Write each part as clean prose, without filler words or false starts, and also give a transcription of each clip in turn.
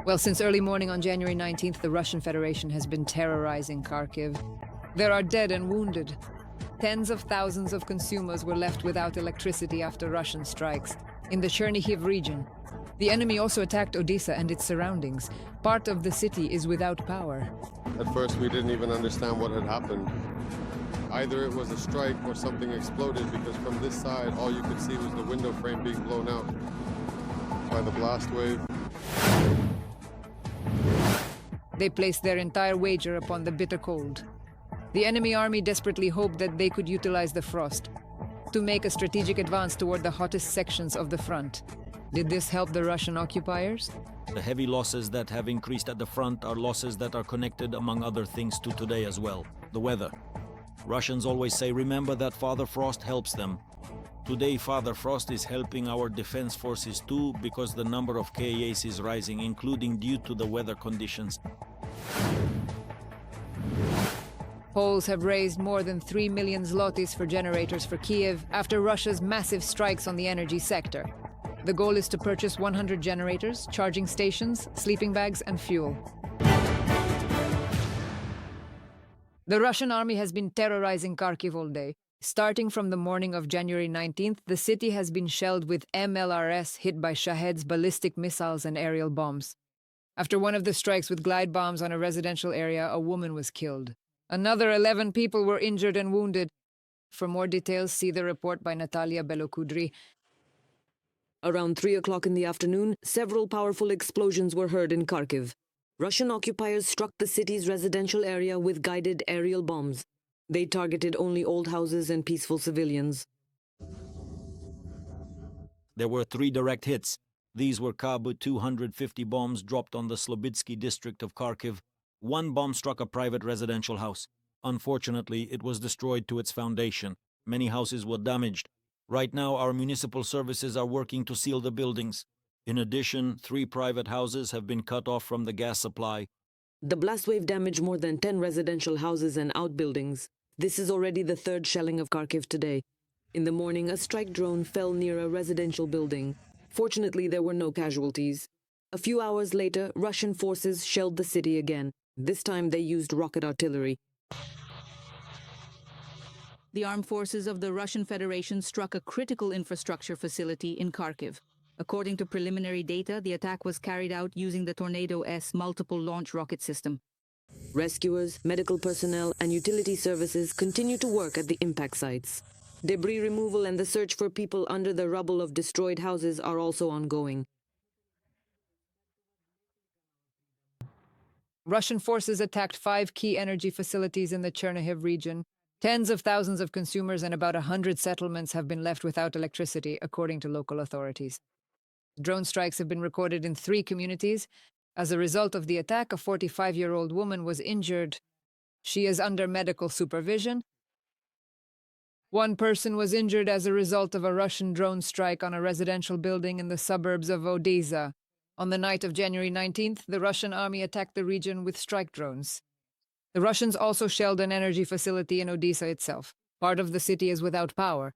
Well, since early morning on January 19th, the Russian Federation has been terrorizing Kharkiv. There are dead and wounded. Tens of thousands of consumers were left without electricity after Russian strikes in the Chernihiv region. The enemy also attacked Odessa and its surroundings. Part of the city is without power. At first, we didn't even understand what had happened. Either it was a strike or something exploded, because from this side, all you could see was the window frame being blown out by the blast wave. They placed their entire wager upon the bitter cold. The enemy army desperately hoped that they could utilize the frost to make a strategic advance toward the hottest sections of the front. Did this help the Russian occupiers? The heavy losses that have increased at the front are losses that are connected, among other things, to today as well, the weather. Russians always say, remember that Father Frost helps them. Today, Father Frost is helping our defense forces too, because the number of KAs is rising, including due to the weather conditions. Poles have raised more than 3 million zlotys for generators for Kyiv after Russia's massive strikes on the energy sector. The goal is to purchase 100 generators, charging stations, sleeping bags, and fuel. The Russian army has been terrorizing Kharkiv all day. Starting from the morning of January 19th, the city has been shelled with MLRS hit by Shaheds, ballistic missiles, and aerial bombs. After one of the strikes with glide bombs on a residential area, a woman was killed. Another 11 people were injured and wounded. For more details, see the report by Natalia Belokudri. Around 3 o'clock in the afternoon, several powerful explosions were heard in Kharkiv. Russian occupiers struck the city's residential area with guided aerial bombs. They targeted only old houses and peaceful civilians. There were 3 direct hits. These were Kabu 250 bombs dropped on the Slobitsky district of Kharkiv. One bomb struck a private residential house. Unfortunately, it was destroyed to its foundation. Many houses were damaged. Right now, our municipal services are working to seal the buildings. In addition, 3 private houses have been cut off from the gas supply. The blast wave damaged more than 10 residential houses and outbuildings. This is already the 3rd shelling of Kharkiv today. In the morning, a strike drone fell near a residential building. Fortunately, there were no casualties. A few hours later, Russian forces shelled the city again. This time they used rocket artillery. The armed forces of the Russian Federation struck a critical infrastructure facility in Kharkiv. According to preliminary data, the attack was carried out using the Tornado-S multiple launch rocket system. Rescuers, medical personnel, and utility services continue to work at the impact sites. Debris removal and the search for people under the rubble of destroyed houses are also ongoing. Russian forces attacked 5 key energy facilities in the Chernihiv region. Tens of thousands of consumers and about 100 settlements have been left without electricity, according to local authorities. Drone strikes have been recorded in 3 communities. As a result of the attack, a 45-year-old woman was injured. She is under medical supervision. One person was injured as a result of a Russian drone strike on a residential building in the suburbs of Odessa. On the night of January 19th, the Russian army attacked the region with strike drones. The Russians also shelled an energy facility in Odessa itself. Part of the city is without power.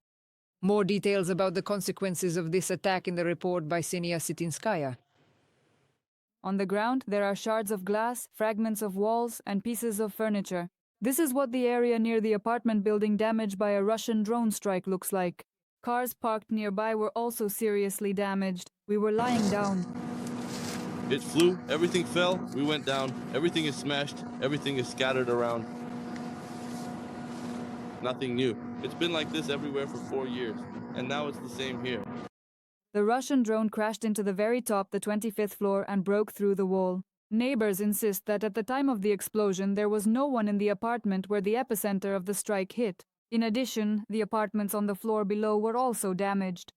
More details about the consequences of this attack in the report by Ksenia Sitinskaya. On the ground, there are shards of glass, fragments of walls, and pieces of furniture. This is what the area near the apartment building damaged by a Russian drone strike looks like. Cars parked nearby were also seriously damaged. We were lying down. It flew, everything fell, we went down, everything is smashed, everything is scattered around. Nothing new. It's been like this everywhere for 4 years, and now it's the same here. The Russian drone crashed into the very top, the 25th floor, and broke through the wall. Neighbors insist that at the time of the explosion, there was no one in the apartment where the epicenter of the strike hit. In addition, the apartments on the floor below were also damaged.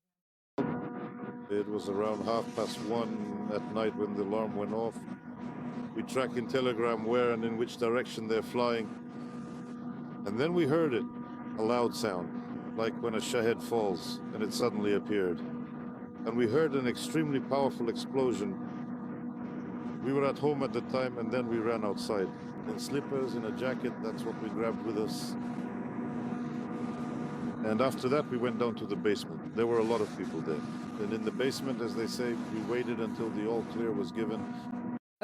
It was around 1:30 at night when the alarm went off. We track in Telegram where and in which direction they're flying. And then we heard it, a loud sound, like when a Shahed falls, and it suddenly appeared. And we heard an extremely powerful explosion. We were at home at the time, and then we ran outside. In slippers, in a jacket, that's what we grabbed with us. And after that, we went down to the basement. There were a lot of people there. And in the basement, as they say, we waited until the all clear was given.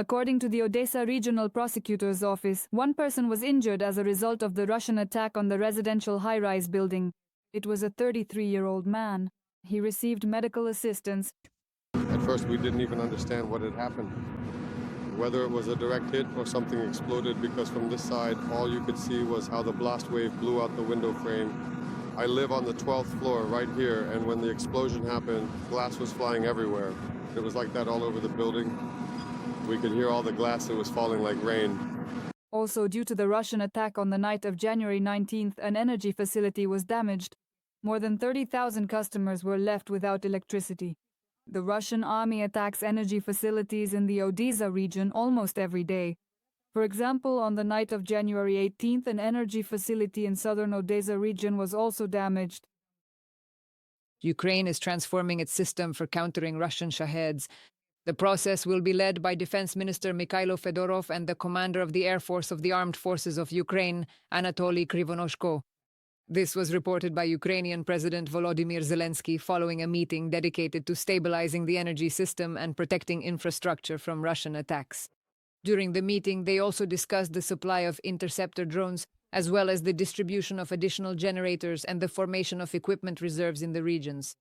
According to the Odessa Regional Prosecutor's Office, one person was injured as a result of the Russian attack on the residential high-rise building. It was a 33-year-old man. He received medical assistance. At first, we didn't even understand what had happened. Whether it was a direct hit or something exploded, because from this side, all you could see was how the blast wave blew out the window frame. I live on the 12th floor right here, and when the explosion happened, glass was flying everywhere. It was like that all over the building. We could hear all the glass that was falling like rain. Also, due to the Russian attack on the night of January 19th, an energy facility was damaged. More than 30,000 customers were left without electricity. The Russian army attacks energy facilities in the Odessa region almost every day. For example, on the night of January 18th, an energy facility in southern Odessa region was also damaged. Ukraine is transforming its system for countering Russian Shaheds. The process will be led by Defense Minister Mikhailo Fedorov and the Commander of the Air Force of the Armed Forces of Ukraine, Anatoly Krivonoshko. This was reported by Ukrainian President Volodymyr Zelenskyy following a meeting dedicated to stabilizing the energy system and protecting infrastructure from Russian attacks. During the meeting, they also discussed the supply of interceptor drones, as well as the distribution of additional generators and the formation of equipment reserves in the regions.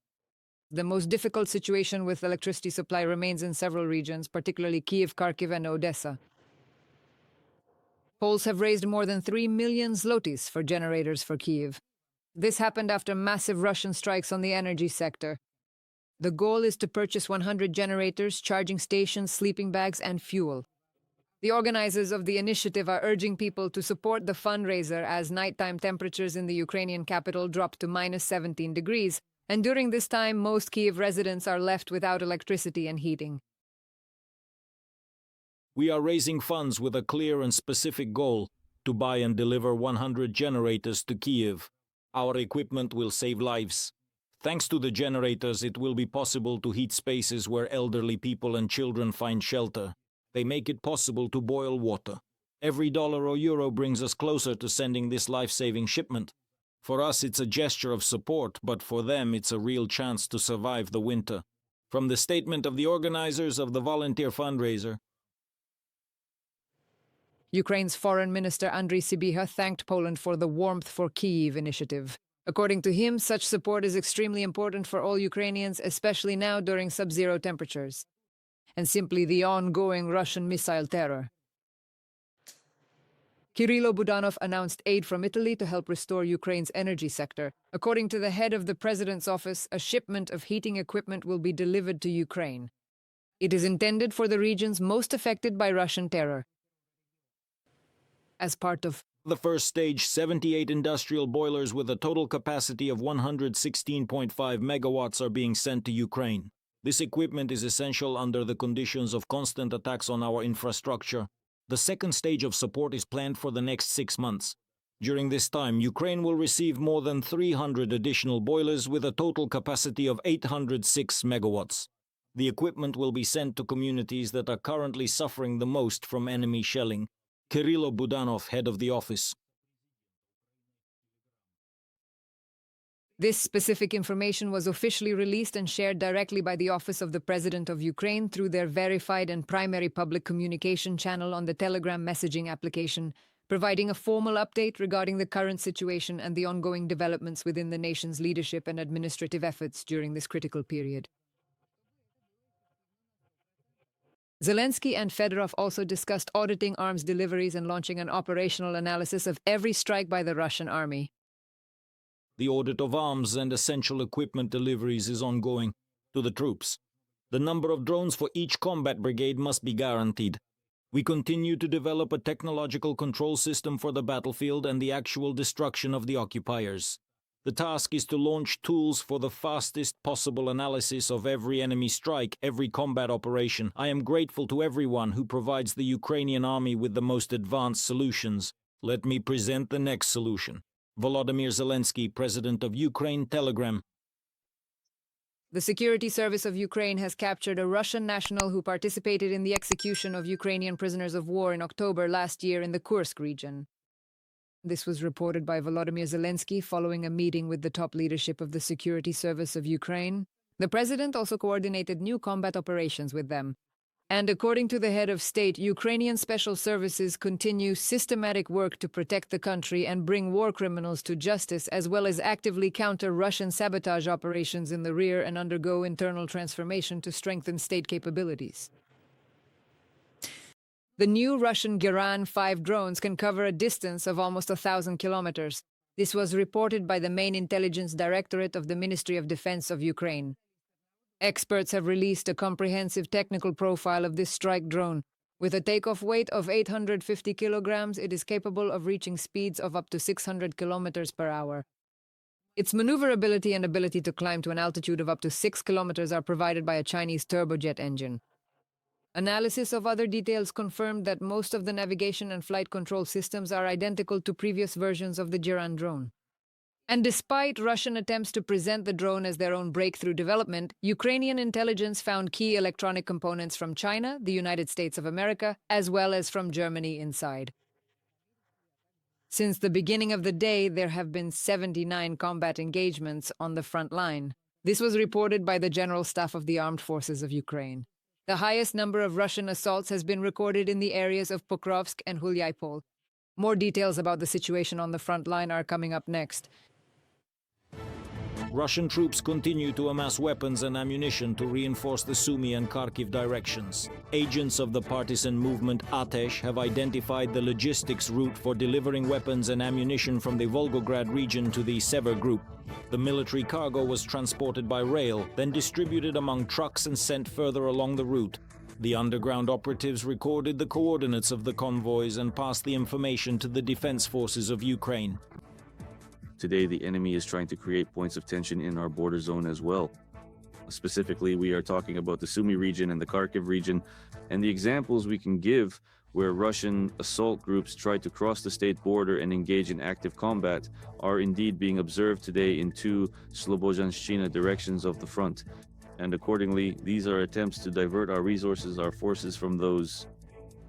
The most difficult situation with electricity supply remains in several regions, particularly Kyiv, Kharkiv, and Odessa. Poles have raised more than 3 million zlotys for generators for Kyiv. This happened after massive Russian strikes on the energy sector. The goal is to purchase 100 generators, charging stations, sleeping bags, and fuel. The organizers of the initiative are urging people to support the fundraiser as nighttime temperatures in the Ukrainian capital dropped to minus 17 degrees, and during this time most Kyiv residents are left without electricity and heating. We are raising funds with a clear and specific goal to buy and deliver 100 generators to Kyiv. Our equipment will save lives. Thanks to the generators, it will be possible to heat spaces where elderly people and children find shelter. They make it possible to boil water. Every dollar or euro brings us closer to sending this life-saving shipment. For us, it's a gesture of support, but for them, it's a real chance to survive the winter. From the statement of the organizers of the volunteer fundraiser, Ukraine's Foreign Minister Andriy Sybiha thanked Poland for the Warmth for Kyiv initiative. According to him, such support is extremely important for all Ukrainians, especially now during sub-zero temperatures, and simply the ongoing Russian missile terror. Kirilo Budanov announced aid from Italy to help restore Ukraine's energy sector. According to the head of the president's office, a shipment of heating equipment will be delivered to Ukraine. It is intended for the regions most affected by Russian terror. As part of the first stage, 78 industrial boilers with a total capacity of 116.5 megawatts are being sent to Ukraine. This equipment is essential under the conditions of constant attacks on our infrastructure. The second stage of support is planned for the next 6 months. During this time, Ukraine will receive more than 300 additional boilers with a total capacity of 806 megawatts. The equipment will be sent to communities that are currently suffering the most from enemy shelling. Kirilo Budanov, head of the office. This specific information was officially released and shared directly by the Office of the President of Ukraine through their verified and primary public communication channel on the Telegram messaging application, providing a formal update regarding the current situation and the ongoing developments within the nation's leadership and administrative efforts during this critical period. Zelenskyy and Fedorov also discussed auditing arms deliveries and launching an operational analysis of every strike by the Russian army. The audit of arms and essential equipment deliveries is ongoing to the troops. The number of drones for each combat brigade must be guaranteed. We continue to develop a technological control system for the battlefield and the actual destruction of the occupiers. The task is to launch tools for the fastest possible analysis of every enemy strike, every combat operation. I am grateful to everyone who provides the Ukrainian army with the most advanced solutions. Let me present the next solution. Volodymyr Zelenskyy, President of Ukraine, Telegram. The Security Service of Ukraine has captured a Russian national who participated in the execution of Ukrainian prisoners of war in October last year in the Kursk region. This was reported by Volodymyr Zelenskyy following a meeting with the top leadership of the Security Service of Ukraine. The president also coordinated new combat operations with them. And according to the head of state, Ukrainian special services continue systematic work to protect the country and bring war criminals to justice, as well as actively counter Russian sabotage operations in the rear and undergo internal transformation to strengthen state capabilities. The new Russian Geran 5 drones can cover a distance of almost 1,000 kilometers. This was reported by the main intelligence directorate of the Ministry of Defense of Ukraine. Experts have released a comprehensive technical profile of this strike drone. With a takeoff weight of 850 kilograms, it is capable of reaching speeds of up to 600 kilometers per hour. Its maneuverability and ability to climb to an altitude of up to 6 kilometers are provided by a Chinese turbojet engine. Analysis of other details confirmed that most of the navigation and flight control systems are identical to previous versions of the Geran drone. And despite Russian attempts to present the drone as their own breakthrough development, Ukrainian intelligence found key electronic components from China, the United States of America, as well as from Germany inside. Since the beginning of the day, there have been 79 combat engagements on the front line. This was reported by the General Staff of the Armed Forces of Ukraine. The highest number of Russian assaults has been recorded in the areas of Pokrovsk and Kharkiv. More details about the situation on the front line are coming up next. Russian troops continue to amass weapons and ammunition to reinforce the Sumy and Kharkiv directions. Agents of the partisan movement Atesh have identified the logistics route for delivering weapons and ammunition from the Volgograd region to the Sever group. The military cargo was transported by rail, then distributed among trucks and sent further along the route. The underground operatives recorded the coordinates of the convoys and passed the information to the defense forces of Ukraine. Today, the enemy is trying to create points of tension in our border zone as well. Specifically, we are talking about the Sumy region and the Kharkiv region, and the examples we can give where Russian assault groups try to cross the state border and engage in active combat are indeed being observed today in two Slobozhanshchina directions of the front. And accordingly, these are attempts to divert our resources, our forces from those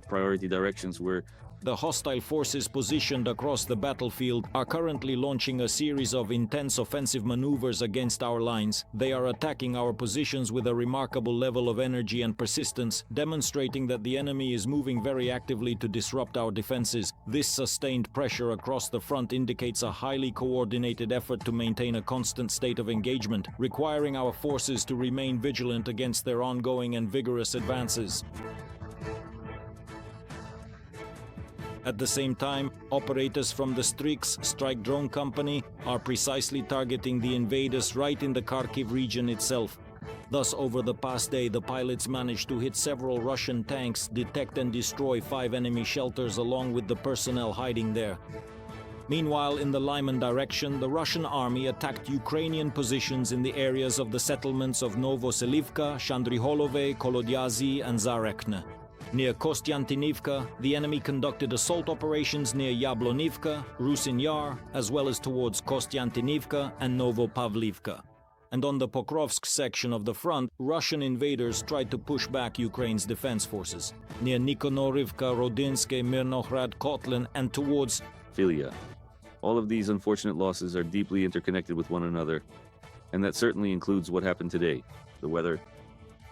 priority directions where the hostile forces positioned across the battlefield are currently launching a series of intense offensive maneuvers against our lines. They are attacking our positions with a remarkable level of energy and persistence, demonstrating that the enemy is moving very actively to disrupt our defenses. This sustained pressure across the front indicates a highly coordinated effort to maintain a constant state of engagement, requiring our forces to remain vigilant against their ongoing and vigorous advances. At the same time, operators from the Strix strike drone company are precisely targeting the invaders right in the Kharkiv region itself. Thus, over the past day, the pilots managed to hit several Russian tanks, detect and destroy 5 enemy shelters along with the personnel hiding there. Meanwhile, in the Lyman direction, the Russian army attacked Ukrainian positions in the areas of the settlements of Novoselivka, Shandriholove, Kolodyazy and Zarekne. Near Kostyantinivka, the enemy conducted assault operations near Yablonivka, Rusin Yar, as well as towards Kostyantinivka and Novopavlivka. And on the Pokrovsk section of the front, Russian invaders tried to push back Ukraine's defense forces. Near Nikonorivka, Rodinske, Mirnohrad, Kotlin, and towards Filia. All of these unfortunate losses are deeply interconnected with one another, and that certainly includes what happened today, the weather.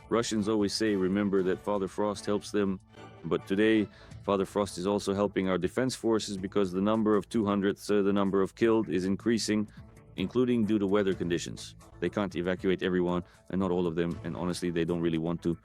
Russians always say, remember that Father Frost helps them, but today Father Frost is also helping our defense forces because the number of 200th, the number of killed, is increasing, including due to weather conditions. They can't evacuate everyone, and not all of them, and honestly, they don't really want to.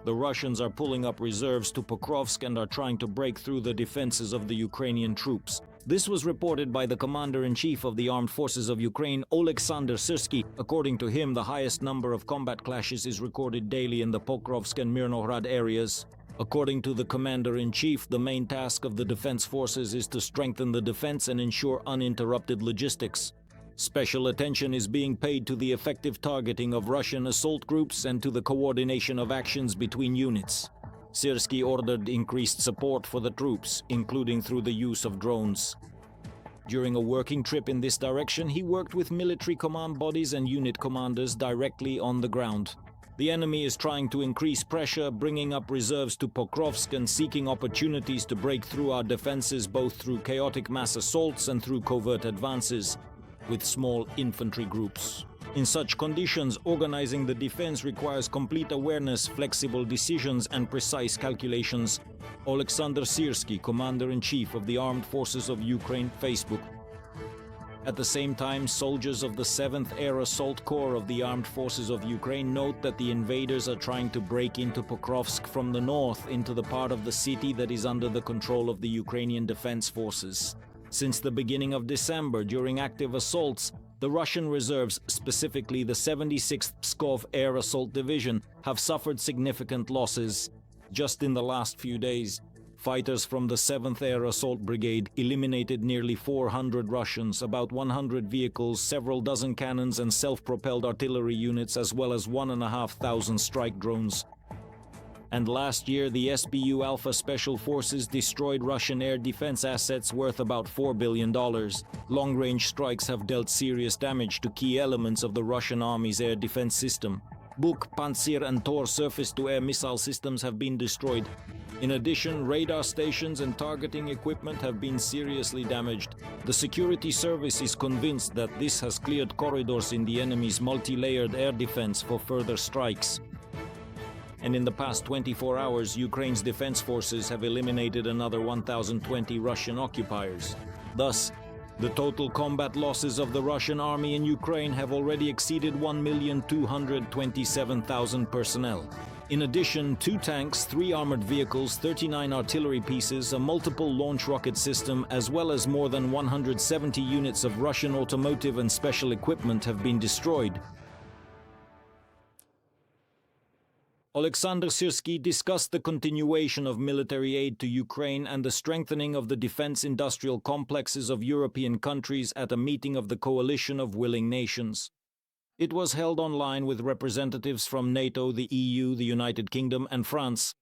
The Russians are pulling up reserves to Pokrovsk and are trying to break through the defenses of the Ukrainian troops. This was reported by the Commander-in-Chief of the Armed Forces of Ukraine, Oleksandr Syrsky. According to him, the highest number of combat clashes is recorded daily in the Pokrovsk and Mirnohrad areas. According to the Commander-in-Chief, the main task of the defense forces is to strengthen the defense and ensure uninterrupted logistics. Special attention is being paid to the effective targeting of Russian assault groups and to the coordination of actions between units. Syrsky ordered increased support for the troops, including through the use of drones. During a working trip in this direction, he worked with military command bodies and unit commanders directly on the ground. The enemy is trying to increase pressure, bringing up reserves to Pokrovsk and seeking opportunities to break through our defenses both through chaotic mass assaults and through covert advances with small infantry groups. In such conditions, organizing the defense requires complete awareness, flexible decisions, and precise calculations. Oleksandr Syrsky, Commander-in-Chief of the Armed Forces of Ukraine, Facebook. At the same time, soldiers of the 7th Air Assault Corps of the Armed Forces of Ukraine note that the invaders are trying to break into Pokrovsk from the north into the part of the city that is under the control of the Ukrainian Defense Forces. Since the beginning of December, during active assaults, the Russian reserves, specifically the 76th Pskov Air Assault Division, have suffered significant losses. Just in the last few days, fighters from the 7th Air Assault Brigade eliminated nearly 400 Russians, about 100 vehicles, several dozen cannons and self-propelled artillery units, as well as 1,500 strike drones. And last year, the SBU Alpha Special Forces destroyed Russian air defense assets worth about $4 billion. Long-range strikes have dealt serious damage to key elements of the Russian Army's air defense system. Buk, Pantsir and Tor surface-to-air missile systems have been destroyed. In addition, radar stations and targeting equipment have been seriously damaged. The security service is convinced that this has cleared corridors in the enemy's multi-layered air defense for further strikes. And in the past 24 hours, Ukraine's defense forces have eliminated another 1,020 Russian occupiers. Thus, the total combat losses of the Russian army in Ukraine have already exceeded 1,227,000 personnel. In addition, 2 tanks, 3 armored vehicles, 39 artillery pieces, a multiple launch rocket system, as well as more than 170 units of Russian automotive and special equipment have been destroyed. Oleksandr Syrsky discussed the continuation of military aid to Ukraine and the strengthening of the defense industrial complexes of European countries at a meeting of the Coalition of Willing Nations. It was held online with representatives from NATO, the EU, the United Kingdom, and France.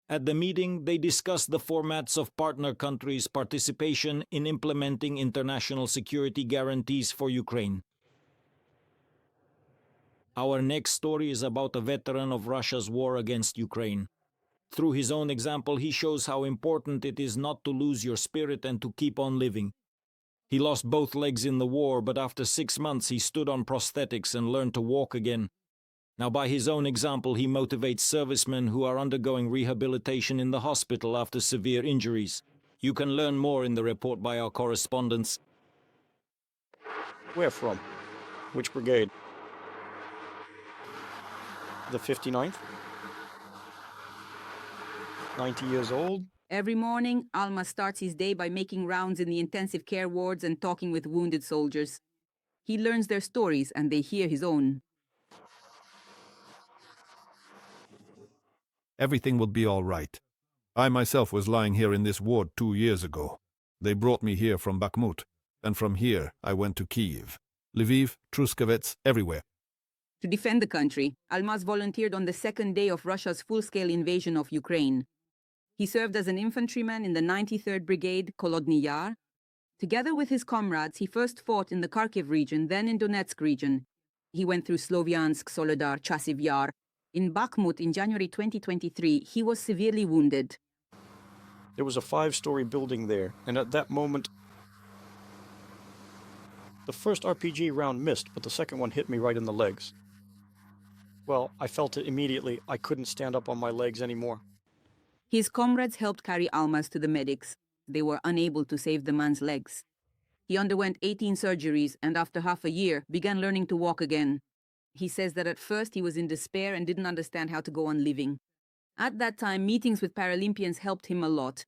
At the meeting, they discussed the formats of partner countries' participation in implementing international security guarantees for Ukraine. Our next story is about a veteran of Russia's war against Ukraine. Through his own example, he shows how important it is not to lose your spirit and to keep on living. He lost both legs in the war, but after 6 months he stood on prosthetics and learned to walk again. Now, by his own example, he motivates servicemen who are undergoing rehabilitation in the hospital after severe injuries. You can learn more in the report by our correspondents. Where from? Which brigade? The 59th? 90 years old? Every morning, Alma starts his day by making rounds in the intensive care wards and talking with wounded soldiers. He learns their stories and they hear his own. Everything will be all right. I myself was lying here in this ward 2 years ago. They brought me here from Bakhmut, and from here I went to Kyiv, Lviv, Truskovets, everywhere. To defend the country, Almaz volunteered on the second day of Russia's full-scale invasion of Ukraine. He served as an infantryman in the 93rd Brigade, Kolodny Yar. Together with his comrades, he first fought in the Kharkiv region, then in Donetsk region. He went through Slovyansk, Soledar, Chasiv Yar. In Bakhmut in January 2023, he was severely wounded. There was a 5-story building there, and at that moment, the first RPG round missed, but the second one hit me right in the legs. Well, I felt it immediately. I couldn't stand up on my legs anymore. His comrades helped carry Almaz to the medics. They were unable to save the man's legs. He underwent 18 surgeries and after half a year began learning to walk again. He says that at first he was in despair and didn't understand how to go on living. At that time, meetings with Paralympians helped him a lot.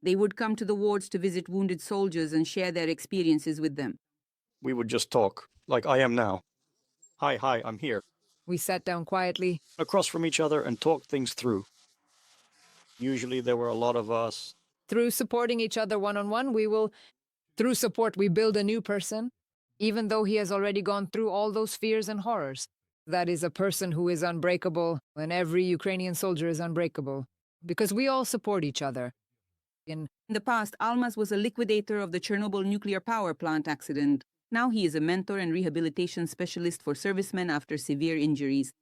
They would come to the wards to visit wounded soldiers and share their experiences with them. We would just talk, like I am now. Hi, I'm here. We sat down quietly. Across from each other and talked things through. Usually there were a lot of us. Through supporting each other one-on-one, through support, we build a new person, even though he has already gone through all those fears and horrors. That is a person who is unbreakable, and every Ukrainian soldier is unbreakable, because we all support each other. In the past, Almaz was a liquidator of the Chernobyl nuclear power plant accident. Now he is a mentor and rehabilitation specialist for servicemen after severe injuries.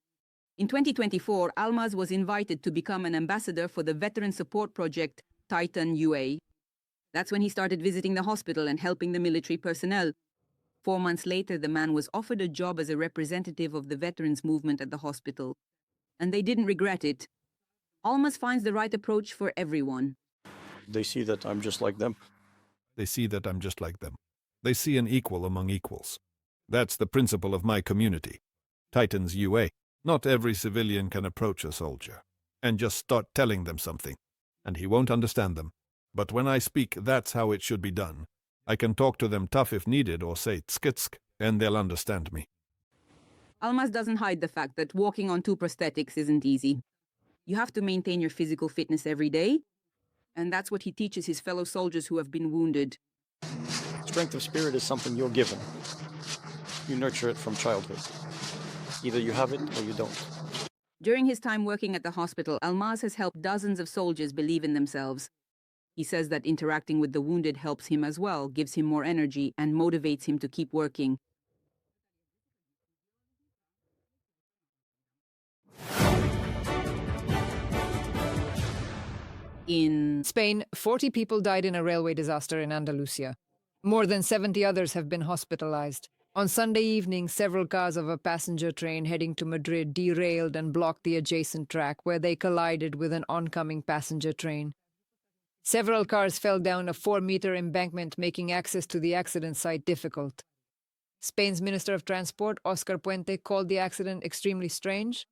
In 2024, Almaz was invited to become an ambassador for the veteran support project Titan UA. That's when he started visiting the hospital and helping the military personnel. 4 months later, the man was offered a job as a representative of the veterans movement at the hospital. And they didn't regret it. Almas finds the right approach for everyone. They see that I'm just like them. They see that I'm just like them. They see an equal among equals. That's the principle of my community. Titans UA. Not every civilian can approach a soldier and just start telling them something, and he won't understand them. But when I speak, that's how it should be done. I can talk to them tough if needed or say tskitsk, and they'll understand me. Almas doesn't hide the fact that walking on 2 prosthetics isn't easy. You have to maintain your physical fitness every day, and that's what he teaches his fellow soldiers who have been wounded. Strength of spirit is something you're given. You nurture it from childhood. Either you have it or you don't. During his time working at the hospital, Almas has helped dozens of soldiers believe in themselves. He says that interacting with the wounded helps him as well, gives him more energy, and motivates him to keep working. In Spain, 40 people died in a railway disaster in Andalusia. More than 70 others have been hospitalized. On Sunday evening, several cars of a passenger train heading to Madrid derailed and blocked the adjacent track, where they collided with an oncoming passenger train. Several cars fell down a 4-meter embankment, making access to the accident site difficult. Spain's Minister of Transport, Oscar Puente, called the accident extremely strange.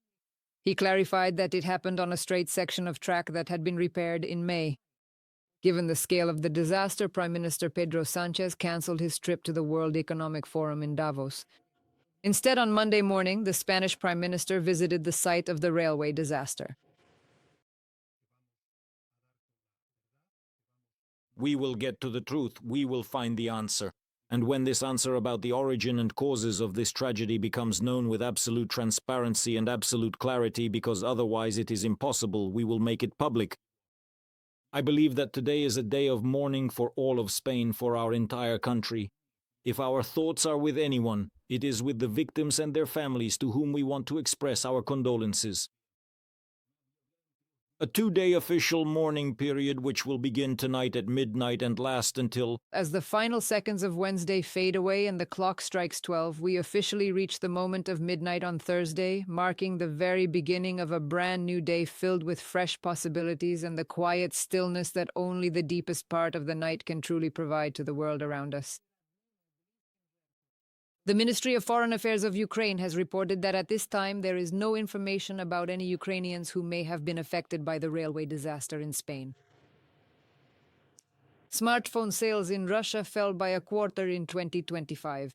He clarified that it happened on a straight section of track that had been repaired in May. Given the scale of the disaster, Prime Minister Pedro Sanchez cancelled his trip to the World Economic Forum in Davos. Instead, on Monday morning, the Spanish Prime Minister visited the site of the railway disaster. We will get to the truth. We will find the answer. And when this answer about the origin and causes of this tragedy becomes known with absolute transparency and absolute clarity, because otherwise it is impossible, we will make it public. I believe that today is a day of mourning for all of Spain, for our entire country. If our thoughts are with anyone, it is with the victims and their families, to whom we want to express our condolences. A 2-day official mourning period which will begin tonight at midnight and last until... As the final seconds of Wednesday fade away and the clock strikes 12, we officially reach the moment of midnight on Thursday, marking the very beginning of a brand new day filled with fresh possibilities and the quiet stillness that only the deepest part of the night can truly provide to the world around us. The Ministry of Foreign Affairs of Ukraine has reported that at this time there is no information about any Ukrainians who may have been affected by the railway disaster in Spain. Smartphone sales in Russia fell by a quarter in 2025.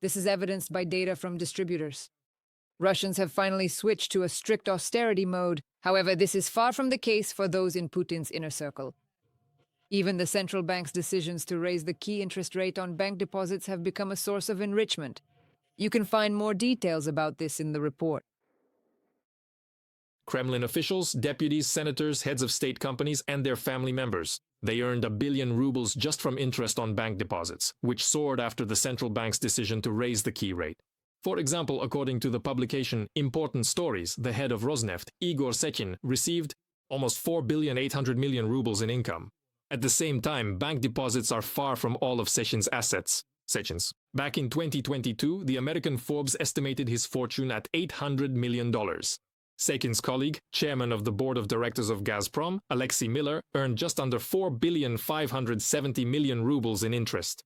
This is evidenced by data from distributors. Russians have finally switched to a strict austerity mode. However, this is far from the case for those in Putin's inner circle. Even the central bank's decisions to raise the key interest rate on bank deposits have become a source of enrichment. You can find more details about this in the report. Kremlin officials, deputies, senators, heads of state companies, and their family members. They earned 1 billion rubles just from interest on bank deposits, which soared after the central bank's decision to raise the key rate. For example, according to the publication Important Stories, the head of Rosneft, Igor Sechin, received almost 4,800 million rubles in income. At the same time, bank deposits are far from all of Sechin's assets. Back in 2022, the American Forbes estimated his fortune at $800 million. Sechin's colleague, chairman of the board of directors of Gazprom, Alexei Miller, earned just under 4,570 million rubles in interest.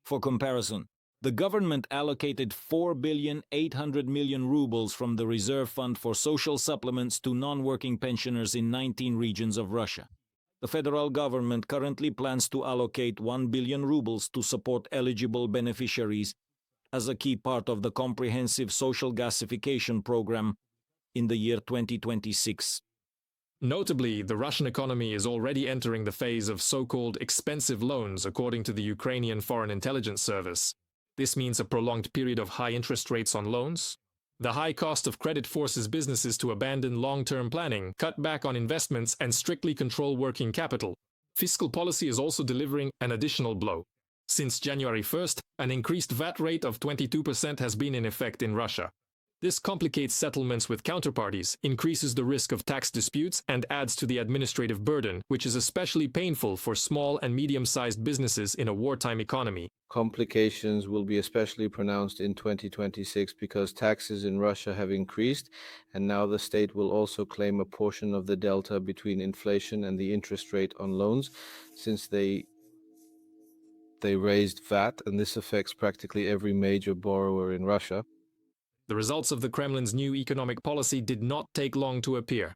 For comparison, the government allocated 4,800 million rubles from the Reserve Fund for social supplements to non-working pensioners in 19 regions of Russia. The federal government currently plans to allocate 1 billion rubles to support eligible beneficiaries as a key part of the comprehensive social gasification program in the year 2026. Notably, the Russian economy is already entering the phase of so-called expensive loans, according to the Ukrainian Foreign Intelligence Service. This means a prolonged period of high interest rates on loans. The high cost of credit forces businesses to abandon long-term planning, cut back on investments, and strictly control working capital. Fiscal policy is also delivering an additional blow. Since January 1st, an increased VAT rate of 22% has been in effect in Russia. This complicates settlements with counterparties, increases the risk of tax disputes, and adds to the administrative burden, which is especially painful for small and medium-sized businesses in a wartime economy. Complications will be especially pronounced in 2026 because taxes in Russia have increased, and now the state will also claim a portion of the delta between inflation and the interest rate on loans, since they raised VAT, and this affects practically every major borrower in Russia. The results of the Kremlin's new economic policy did not take long to appear.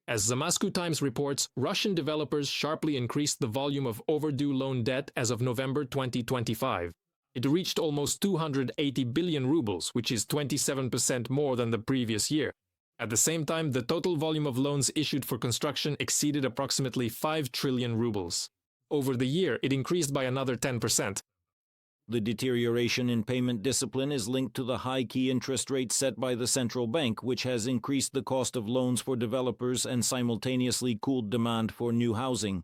As the Moscow Times reports, Russian developers sharply increased the volume of overdue loan debt as of November 2025. It reached almost 280 billion rubles, which is 27% more than the previous year. At the same time, the total volume of loans issued for construction exceeded approximately 5 trillion rubles. Over the year, it increased by another 10%. The deterioration in payment discipline is linked to the high key interest rate set by the central bank, which has increased the cost of loans for developers and simultaneously cooled demand for new housing.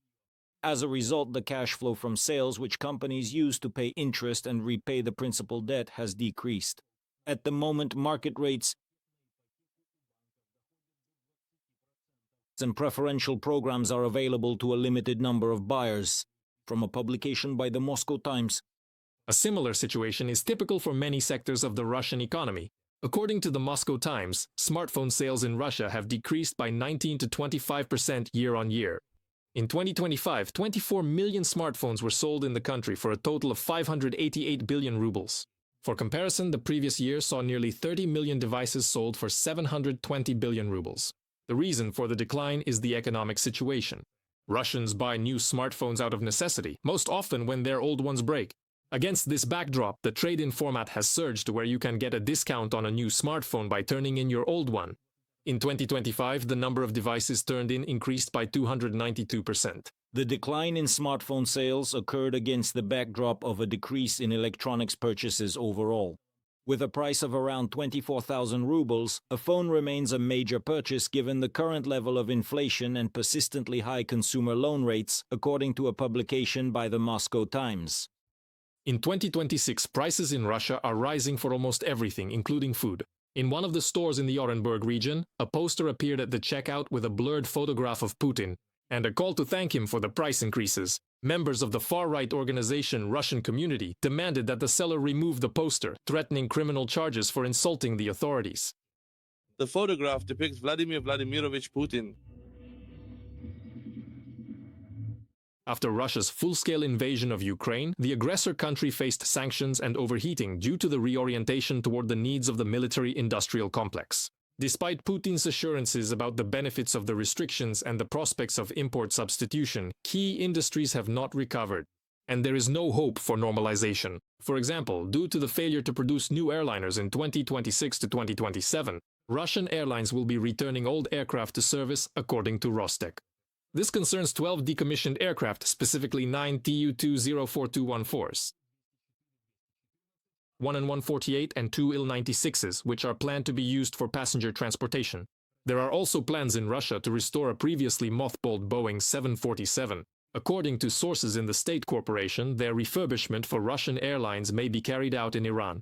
As a result, the cash flow from sales, which companies use to pay interest and repay the principal debt, has decreased. At the moment, market rates and preferential programs are available to a limited number of buyers. From a publication by the Moscow Times. A similar situation is typical for many sectors of the Russian economy. According to the Moscow Times, smartphone sales in Russia have decreased by 19 to 25% year-on-year. In 2025, 24 million smartphones were sold in the country for a total of 588 billion rubles. For comparison, the previous year saw nearly 30 million devices sold for 720 billion rubles. The reason for the decline is the economic situation. Russians buy new smartphones out of necessity, most often when their old ones break. Against this backdrop, the trade-in format has surged to where you can get a discount on a new smartphone by turning in your old one. In 2025, the number of devices turned in increased by 292%. The decline in smartphone sales occurred against the backdrop of a decrease in electronics purchases overall. With a price of around 24,000 rubles, a phone remains a major purchase given the current level of inflation and persistently high consumer loan rates, according to a publication by the Moscow Times. In 2026, prices in Russia are rising for almost everything, including food. In one of the stores in the Orenburg region, a poster appeared at the checkout with a blurred photograph of Putin and a call to thank him for the price increases. Members of the far-right organization Russian Community demanded that the seller remove the poster, threatening criminal charges for insulting the authorities. The photograph depicts Vladimir Vladimirovich Putin. After Russia's full-scale invasion of Ukraine, the aggressor country faced sanctions and overheating due to the reorientation toward the needs of the military-industrial complex. Despite Putin's assurances about the benefits of the restrictions and the prospects of import substitution, key industries have not recovered, and there is no hope for normalization. For example, due to the failure to produce new airliners in 2026 to 2027, Russian airlines will be returning old aircraft to service, according to Rostec. This concerns 12 decommissioned aircraft, specifically 9 Tu-204-214s, 1 An-148 and 2 Il-96s, which are planned to be used for passenger transportation. There are also plans in Russia to restore a previously mothballed Boeing 747. According to sources in the state corporation, their refurbishment for Russian airlines may be carried out in Iran.